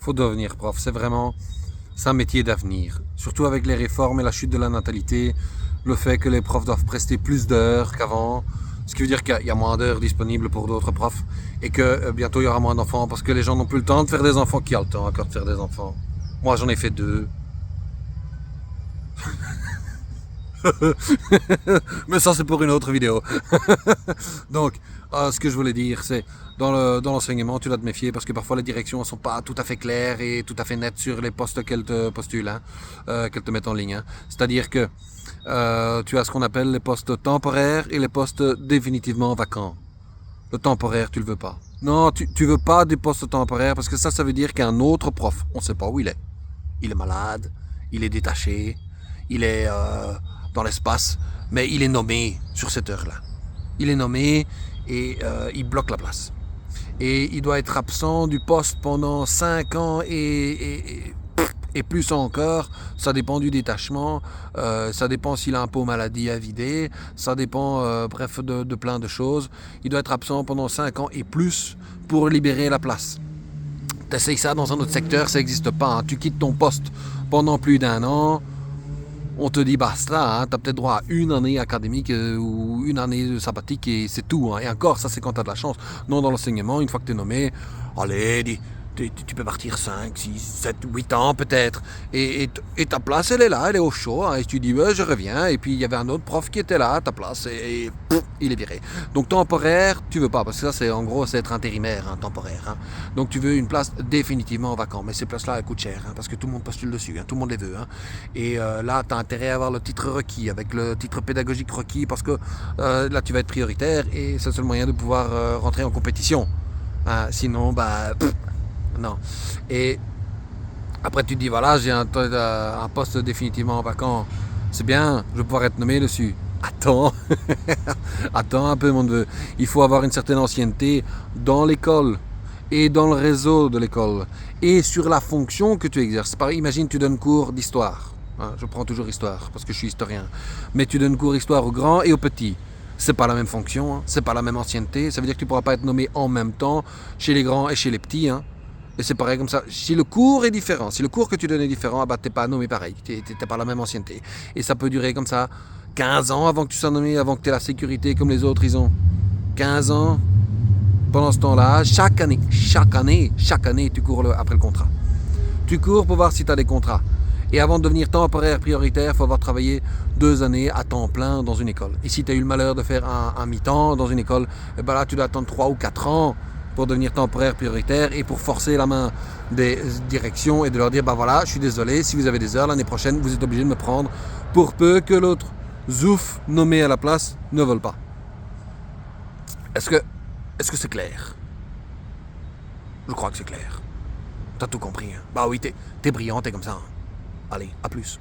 faut devenir prof. C'est un métier d'avenir. Surtout avec les réformes et la chute de la natalité, le fait que les profs doivent prester plus d'heures qu'avant, ce qui veut dire qu'il y a moins d'heures disponibles pour d'autres profs et que bientôt il y aura moins d'enfants parce que les gens n'ont plus le temps de faire des enfants. Qui a le temps encore de faire des enfants? Moi j'en ai fait 2. Mais ça c'est pour une autre vidéo. Donc, ce que je voulais dire, c'est dans l'enseignement, tu dois te méfier parce que parfois les directions ne sont pas tout à fait claires et tout à fait nettes sur les postes qu'elles te postulent, hein, qu'elles te mettent en ligne. Hein. C'est-à-dire que tu as ce qu'on appelle les postes temporaires et les postes définitivement vacants. Le temporaire, tu le veux pas. Non, tu veux pas des postes temporaires parce que ça veut dire qu'un autre prof, on ne sait pas où il est. Il est malade, il est détaché, il est dans l'espace, mais il est nommé sur cette heure-là. Il est nommé et il bloque la place. Et il doit être absent du poste pendant 5 ans et plus encore. Ça dépend du détachement, ça dépend s'il a un pot maladie à vider, ça dépend bref de plein de choses. Il doit être absent pendant 5 ans et plus pour libérer la place. T'essayes ça dans un autre secteur, ça n'existe pas. Hein. Tu quittes ton poste pendant plus d'1 an, on te dit basta, hein, tu as peut-être droit à une année académique ou une année sabbatique et c'est tout. Hein. Et encore, ça c'est quand tu as de la chance. Non, dans l'enseignement, une fois que tu es nommé, allez, tu peux partir 5, 6, 7, 8 ans peut-être. Et ta place, elle est là, elle est au chaud. Hein, et tu dis, ouais, je reviens. Et puis il y avait un autre prof qui était là à ta place et il est viré. Donc temporaire, tu veux pas, parce que ça c'est en gros, c'est être intérimaire, hein, temporaire. Hein. Donc tu veux une place définitivement vacante. Mais ces places-là, elles coûtent cher, hein, parce que tout le monde postule dessus, hein, tout le monde les veut. Hein. Et là, tu as intérêt à avoir le titre requis, avec le titre pédagogique requis, parce que là, tu vas être prioritaire et c'est le seul moyen de pouvoir rentrer en compétition. Hein, sinon, non. Et après, tu te dis, voilà, j'ai un poste définitivement vacant. C'est bien, je vais pouvoir être nommé dessus. Attends, attends un peu, mon neveu. Il faut avoir une certaine ancienneté dans l'école et dans le réseau de l'école et sur la fonction que tu exerces. Imagine, tu donnes cours d'histoire. Hein, je prends toujours histoire parce que je suis historien. Mais tu donnes cours d'histoire aux grands et aux petits. C'est pas la même fonction, hein, c'est pas la même ancienneté. Ça veut dire que tu pourras pas être nommé en même temps chez les grands et chez les petits. Hein. Et c'est pareil comme ça. Si le cours est différent, si le cours que tu donnes est différent, t'es pas nommé pareil. T'es pas la même ancienneté. Et ça peut durer comme ça 15 ans avant que tu sois nommé, avant que tu aies la sécurité comme les autres, ils ont 15 ans. Pendant ce temps-là, chaque année, tu cours après le contrat. Tu cours pour voir si tu as des contrats. Et avant de devenir temporaire prioritaire, il faut avoir travaillé 2 années à temps plein dans une école. Et si tu as eu le malheur de faire un mi-temps dans une école, et ben là, tu dois attendre 3 ou 4 ans pour devenir temporaire prioritaire et pour forcer la main des directions et de leur dire, voilà, je suis désolé, si vous avez des heures l'année prochaine, vous êtes obligé de me prendre pour peu que l'autre zouf nommé à la place ne vole pas. Est-ce que c'est clair? Je crois que c'est clair. T'as tout compris. Hein? Bah oui, t'es brillant, t'es comme ça. Hein? Allez, à plus.